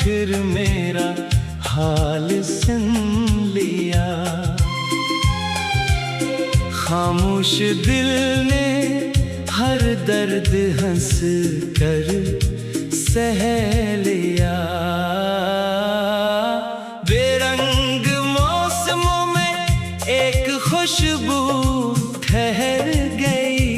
फिर मेरा हाल सुन लिया। खामोश दिल ने हर दर्द हंस कर सह लिया। बेरंग मौसमों में एक खुशबू ठहर गई।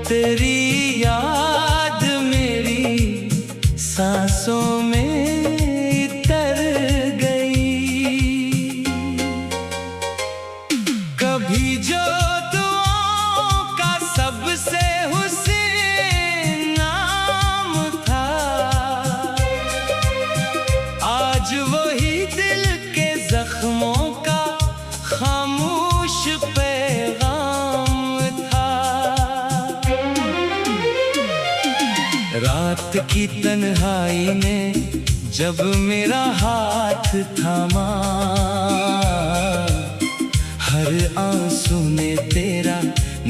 तेरी याद मेरी सांसों में तर गई। कभी जो दुआओं का सबसे हुस्न नाम था, आज वही दिल के जख्मों का खामोश पैगाम था। रात की तन्हाई ने जब मेरा हाथ थामा, हर आंसू ने तेरा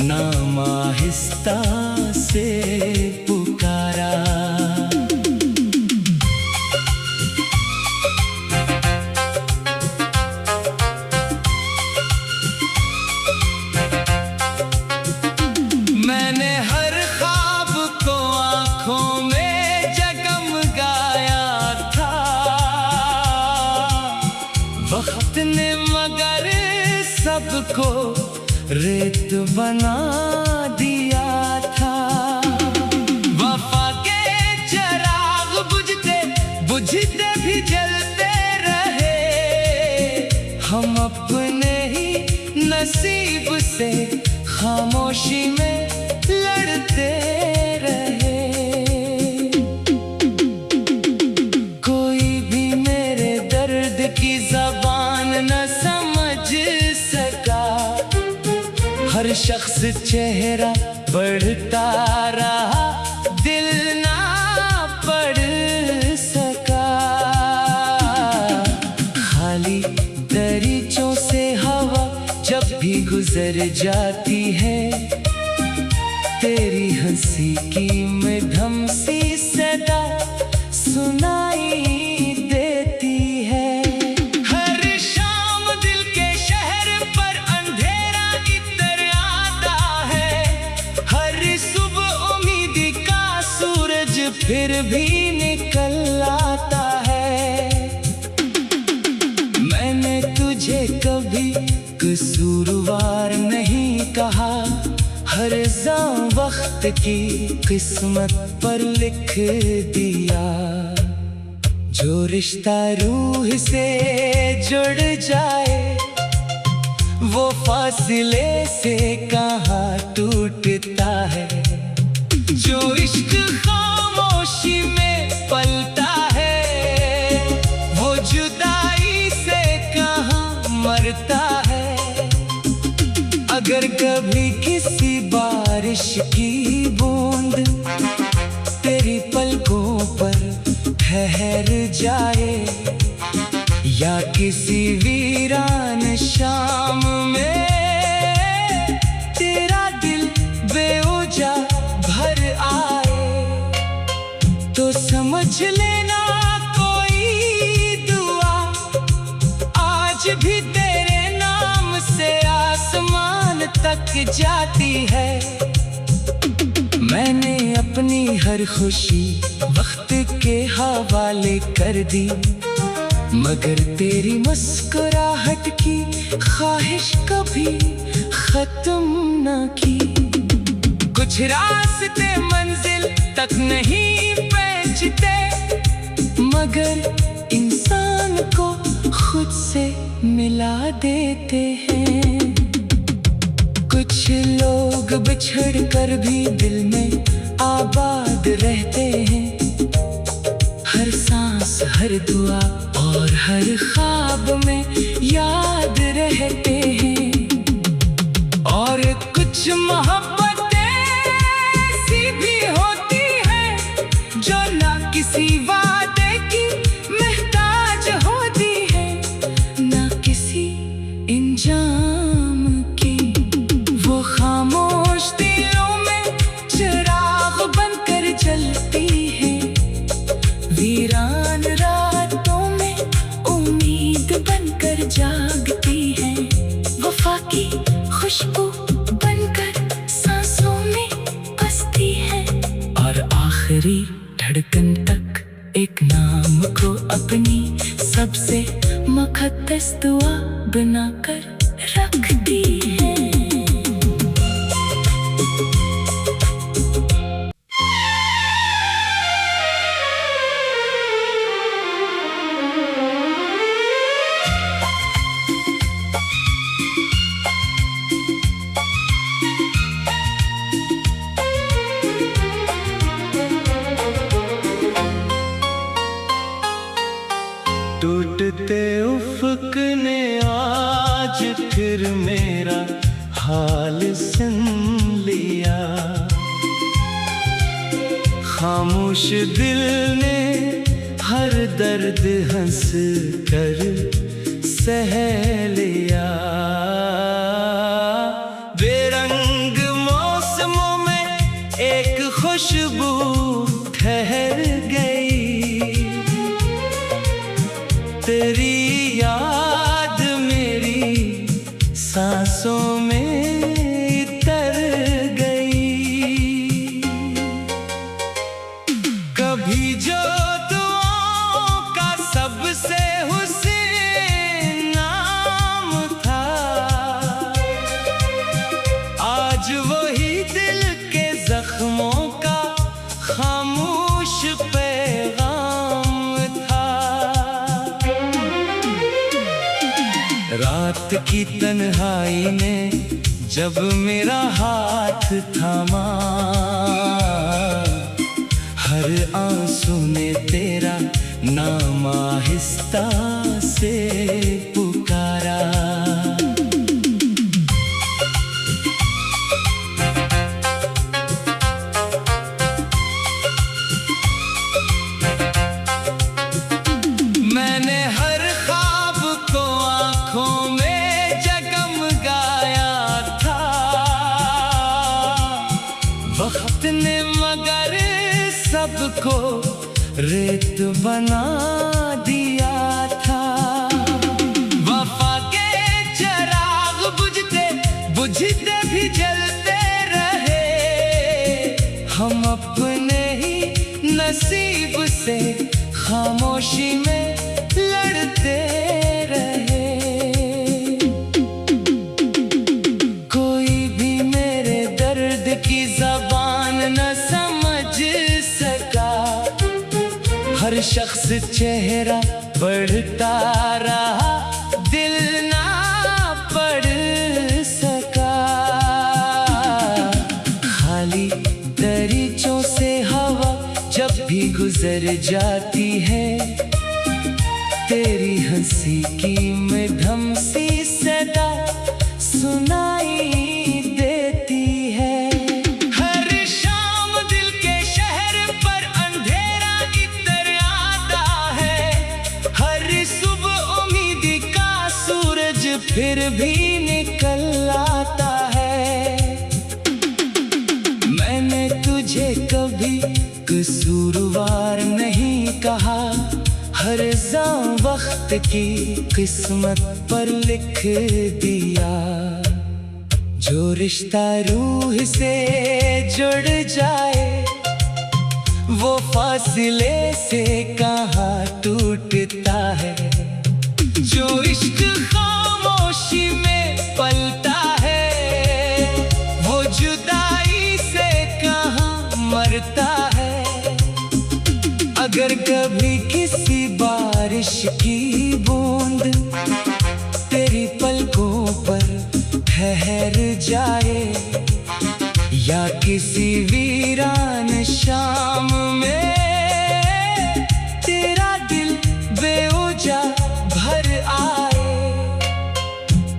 नाम आहिस्ता से पुकारा। मैंने हर ख्वाब को आंखों में जगमगाया था। वक्त ने मगर सबको रेत बना दिया था। वफा के चिराग बुझते बुझते भी जलते रहे। हम अपने ही नसीब से खामोशी में लड़ते रहे। कोई भी मेरे दर्द की ज़बान न समझ सका। हर शख्स चेहरा बढ़ता रहा, दिल ना पढ़ सका। खाली दरीचों से हवा जब भी गुजर जाती है, तेरी हंसी की मधुर सी सदा सुनाई देती है। हर शाम दिल के शहर पर अंधेरा इतर आता है। हर सुबह उम्मीद का सूरज फिर भी निकल आता है। मैंने तुझे कभी कसूरवार नहीं कहा। हर ज़ां वक्त की किस्मत पर लिख दिया। जो रिश्ता रूह से जुड़ जाए, वो फासले से कहाँ टूटता है। जो इश्क खामोशी में पलता है, वो जुदाई से कहाँ मरता है। अगर कभी किसी बारिश की बूंद तेरी पलकों पर ठहर जाए, या किसी वीरान शाम में तेरा दिल बेवजह भर आए, तो समझ लेना कोई दुआ आज भी तेरे नाम से आसमान तक जाती है। मैंने अपनी हर खुशी वक्त के हवाले कर दी, मगर तेरी मुस्कुराहट की ख्वाहिश कभी खत्म न की। कुछ रास्ते मंजिल तक नहीं पहुंचते, मगर इंसान को खुद से मिला देते हैं। कुछ लोग बिछड़ कर भी दिल में आबाद रहते हैं। हर सांस, हर दुआ और हर ख्वाब में याद रहते हैं। और कुछ मोहब्बतें ऐसी भी होती हैं जो ना किसी वादे की मोहताज होती है, ना किसी इंजाम की। वो खामोश दिलों में चिराग बनकर जलती है, बना कर रखती है। टूटते उफ़क़ ने आज फिर मेरा हाल सुन लिया, खामोश दिल ने हर दर्द हंस कर सह लिया। बेरंग मौसमों में एक खुशबू ठहर गई, तेरी याद मेरी सांसों में उतर गई। कभी जो दुआओं का सबसे हुस्न नाम था, आज वही दिल के जख्मों का खामोश पैगाम था। रात की तन्हाई ने जब मेरा हाथ थामा, हर आंसू ने तेरा नाम आहिस्ता से पुकारा। मैंने हर ख्वाब को आँखों में जगमगाया था, वक्त ने मगर सबको रेत बना दिया था। वफा के चिराग बुझते बुझते भी जलते रहे, हम अपने ही नसीब से खामोशी में लड़ते रहे। कोई भी मेरे दर्द की ज़बान न समझ सका, हर शख्स चेहरा बढ़ता रहा, दिल ना पढ़ सका। खाली दरीचों से हवा जब भी गुजर जाती है, तेरी हंसी की मधुर सी सदा सुनाई देती है। हर शाम दिल के शहर पर अंधेरा इतर आता है, हर सुबह उम्मीद का सूरज फिर भी निकल आता है। मैंने तुझे कभी कसूरवार नहीं कहा, हर ज़ां वक्त की किस्मत पर लिख दिया। जो रिश्ता रूह से जुड़ जाए, वो फासले से कहाँ टूटता है। जो इश्क खामोशी में पलता है, वो जुदाई से कहाँ मरता है। अगर कभी किसी बारिश की बूंद तेरी पलकों पर ठहर जाए, या किसी वीरान शाम में तेरा दिल बेवजह भर आए,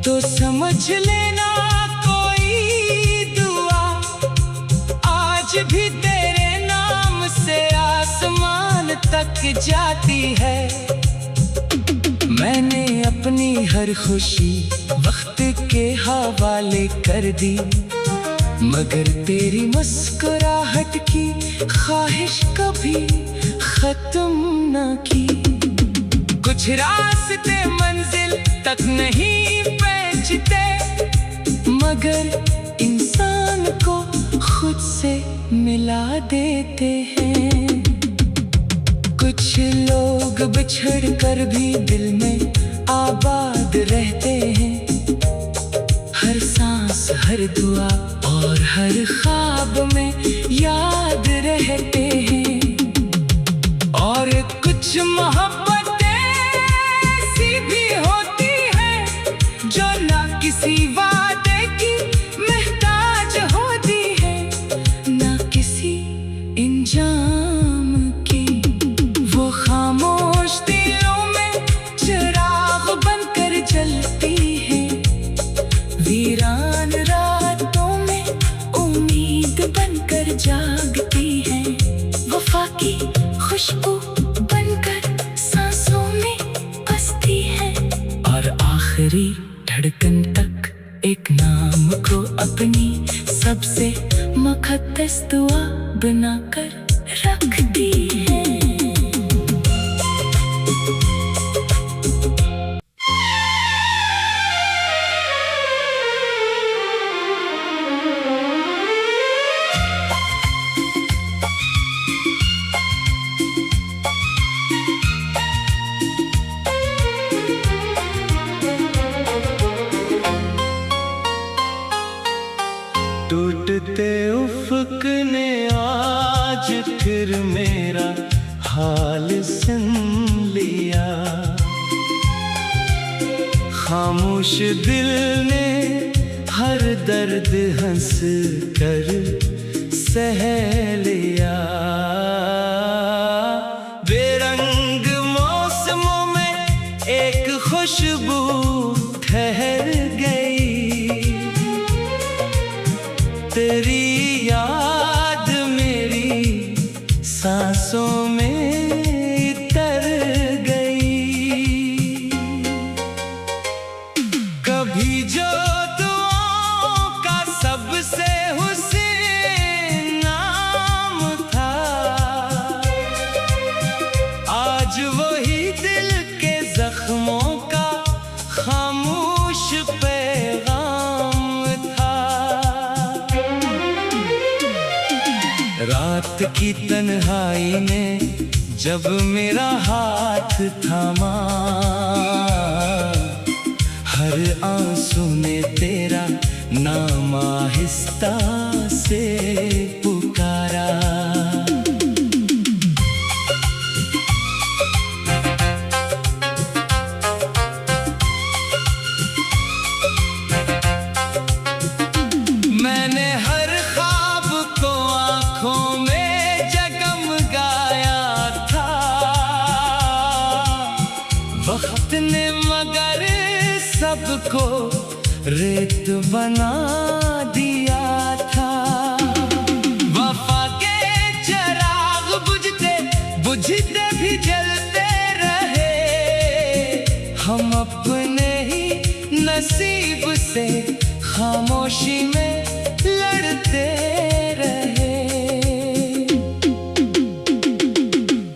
तो समझ लेना कोई दुआ आज भी तेरे नाम से आसमान तक जाती है। मैंने अपनी हर खुशी वक्त के हवाले कर दी, मगर तेरी मुस्कुराहट की ख्वाहिश कभी खत्म न की। कुछ रास्ते मंजिल तक नहीं पहुंचते, मगर इंसान को खुद से मिला देते हैं। कुछ लोग बिछड़ कर भी दिल में आबाद याद रहते हैं, हर सांस हर दुआ और हर ख्वाब में याद रहते हैं। और कुछ मोहब्बतें ऐसी भी होती हैं जो ना किसी वादे की मोहताज होती है, ना किसी इंजाम की। वो खामोश दिलों में चिराग बनकर जलती है, वीरान रातों में उम्मीद बनकर जागती है। वफा की खुशबू बनकर सांसों में बसती है, और आखिरी धड़कन तक एक नाम को अपनी सबसे मुक़द्दस दुआ बनाकर रखती है। टूटते उफ़क़ ने आज फिर मेरा हाल सुन लिया, खामोश दिल ने हर दर्द हंस कर सह लिया। बेरंग मौसमों में एक खुशबू ठहर गई, तेरी याद मेरी सांसों में उतर गई। कभी जो दुआओं का सबसे हुस्न नाम था, आज वही दिल के जख्मों का खामोश पैगाम था। रात की तन्हाई ने जब मेरा हाथ थामा, हर आंसू ने तेरा नाम आहिस्ता से पुकारा। मैंने हर ख्वाब को आँखों में जगमगाया था, वक्त ने मगर सबको रेत बना दिया था। वफा के चिराग बुझते बुझते भी जलते रहे, हम अपने ही नसीब से खामोशी में लड़ते रहे।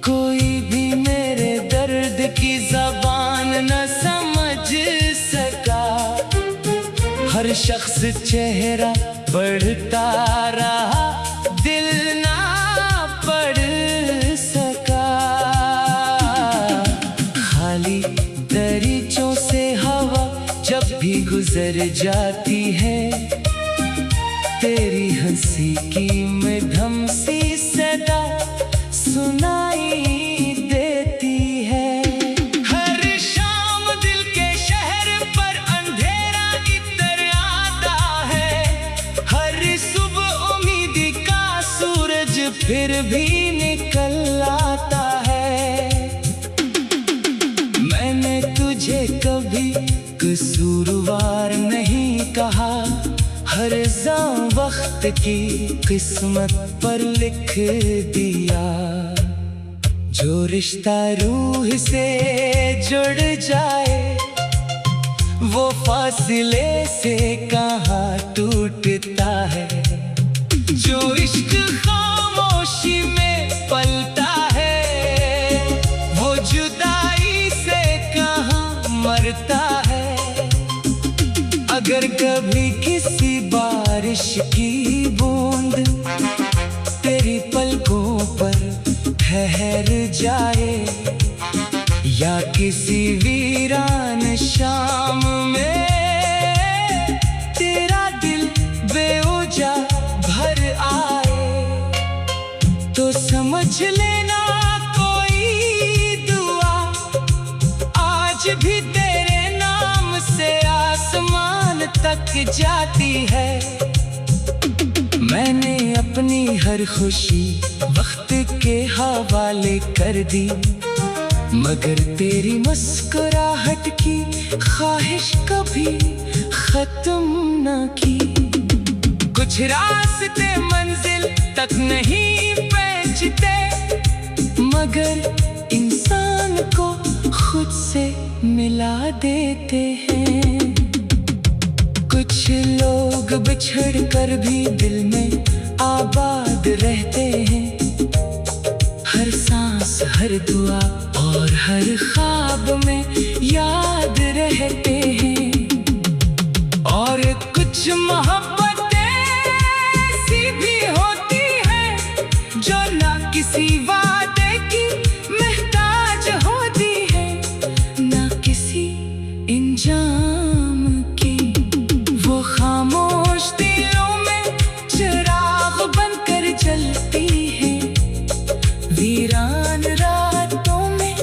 कोई भी मेरे दर्द की ज़बान न समझ सका, हर शख्स चेहरा बढ़ता रहा, दिल ना पढ़ सका। खाली दरीचों से हवा जब भी गुजर जाती है, तेरी हंसी की मधुर सी सदा सुनाई देती है। हर शाम दिल के शहर पर अंधेरा इतर आता है, हर सुबह उम्मीद का सूरज फिर भी निकल आता है। मैंने तुझे कभी कसूरवार नहीं कहा, हर जाम वक्त की किस्मत पर लिख दिया। जो रिश्ता रूह से जुड़ जाए, वो फासले से कहाँ टूटता है। जो इश्क खामोशी में पलता है, वो जुदाई से कहाँ मरता है। अगर कभी किसी बारिश की बूंद तेरी पलकों पर ठहर जाए, या किसी वीरान शाम में तेरा दिल बेवजह भर आए, तो समझ लेना कोई दुआ आज भी तेरे नाम से आसमान तक जाती है। मैंने अपनी हर खुशी वक्त के हवाले कर दी, मगर तेरी मुस्कुराहट की ख्वाहिश कभी खत्म न की। कुछ रास्ते मंजिल तक नहीं पहुंचते, मगर इंसान को खुद से मिला देते हैं। कुछ लोग बिछड़ कर भी दिल में आबाद रहते हैं, हर सांस हर दुआ और हर ख्वाब में याद रहते हैं। और कुछ मोहब्बतें ऐसी भी होती हैं जो ना किसी वादे की मोहताज होती है, ना किसी इंजाम की। वो खामोश दिलों में चिराग बनकर जलती है, वीरान रातों में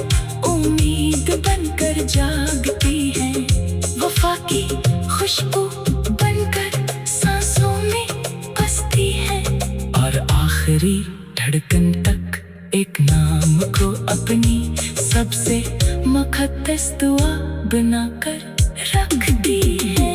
उम्मीद बनकर जागती है। वफा की खुशबू बनकर सांसों में बसती है, और आखिरी धड़कन तक एक नाम को अपनी सबसे मुक़द्दस दुआ बनाकर रखती है।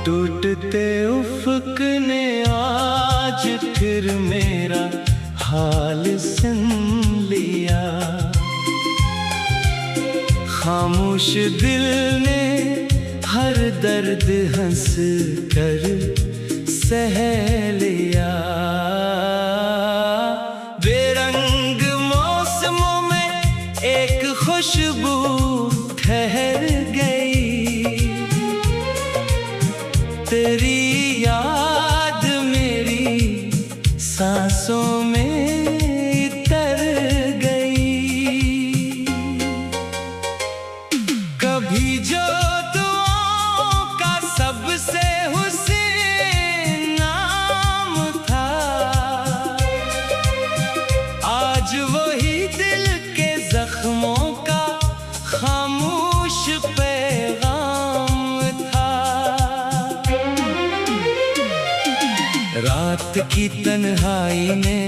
टूटते उफ़क़ ने आज फिर मेरा हाल सुन लिया, खामोश दिल ने हर दर्द हंस कर सह लिया। बेरंग मौसमों में एक खुशबू ठहर गई, तेरी याद मेरी सांसों में तर गई। कभी जो दुआओं का सबसे हुस्न नाम था, आज वही दिल के जख्मों का खामोश पैगाम था। रात की तन्हाई ने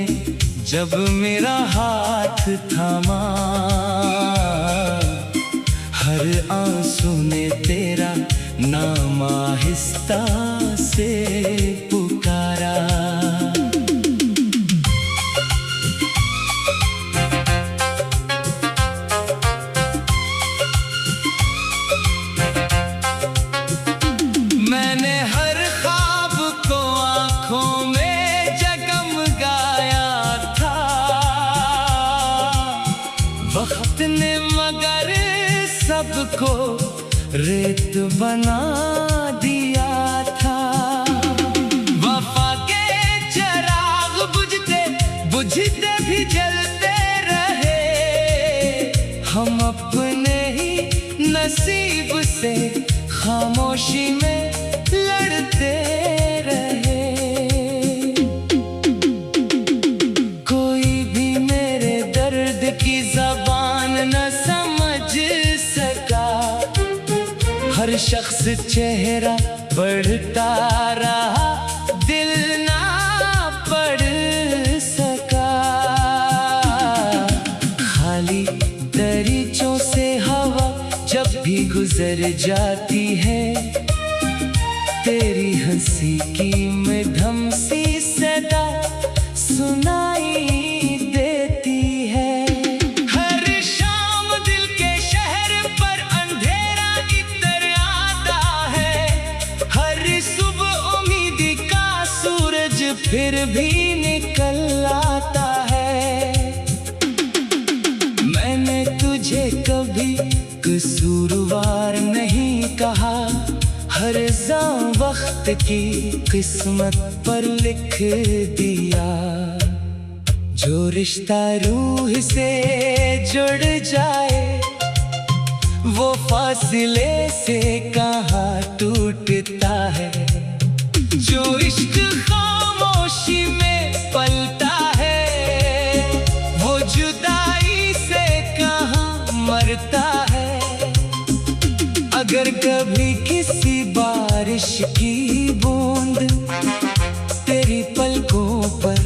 जब मेरा हाथ थामा, हर आंसू ने तेरा नाम आहिस्ता से पुकारा। मैंने हर ख्वाब को आँखों में जगमगाया था, वक्त ने मगर सबको रेत बना दिया था। वफा के चिराग बुझते बुझते भी जलते रहे, हम अपने ही नसीब से खामोशी में लड़ते रहे। कोई भी मेरे दर्द की ज़बान न समझ सका, हर शख्स चेहरा बढ़ता रहा, दिल ना पढ़ सका। खाली दरीचों से हवा जब भी गुजर जाती है, तेरी हंसी की मधुर सी सदा सुनाई देती है। हर शाम दिल के शहर पर अंधेरा इतर आता है, हर सुबह फिर भी निकल आता है। मैंने तुझे कभी कसूरवार नहीं कहा, हर जाम वक्त की किस्मत पर लिख दिया। जो रिश्ता रूह से जुड़ जाए वो फासले से कहाँ टूटता है। जो इश्क खामोशी में पलता है वो जुदाई से कहाँ मरता है। अगर कभी किसी बारिश की बूंद तेरी पलकों पर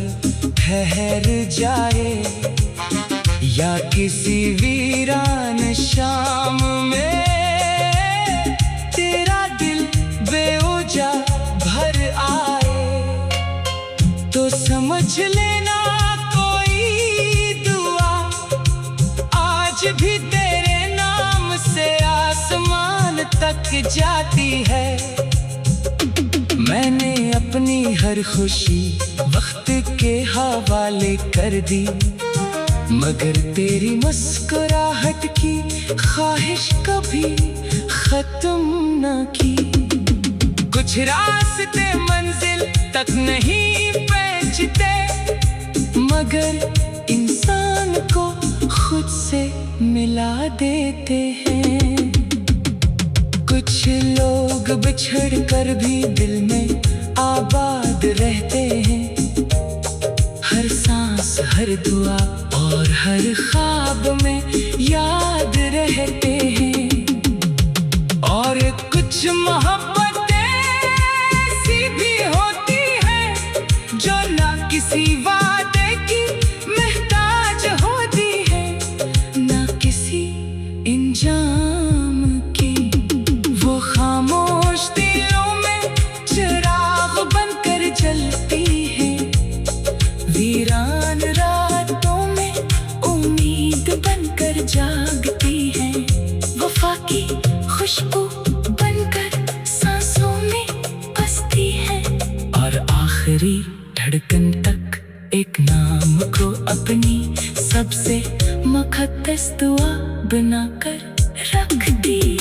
ठहर जाए, या किसी वीरान शाम में तेरा दिल बेवजह भर आए, तो समझ लेना कोई दुआ आज भी तेरे नाम से आसमान तक जाती है। मैंने अपनी हर खुशी वक्त के हवाले कर दी, मगर तेरी मुस्कुराहट की ख्वाहिश कभी खत्म न की। कुछ रास्ते मंजिल तक नहीं पहुंचते, मगर इंसान को खुद से मिला देते हैं। कुछ लोग बिछड़ कर भी दिल में आबाद रहते हैं, हर सांस हर दुआ और हर ख्वाब में याद रहते हैं। और कुछ मोहब्बतें ऐसी भी होती हैं जो ना किसी वादे की महताज होती है, ना किसी इंजाम की। वो खामोश दिलों में चिराग बनकर जलती है, वीरान रातों में उम्मीद बनकर जागती है। वफा की खुशबू बनकर सांसों में बसती है, और आखिरी धड़कन तक एक नाम को अपनी सबसे मुक़द्दस दुआ बनाकर रखती है।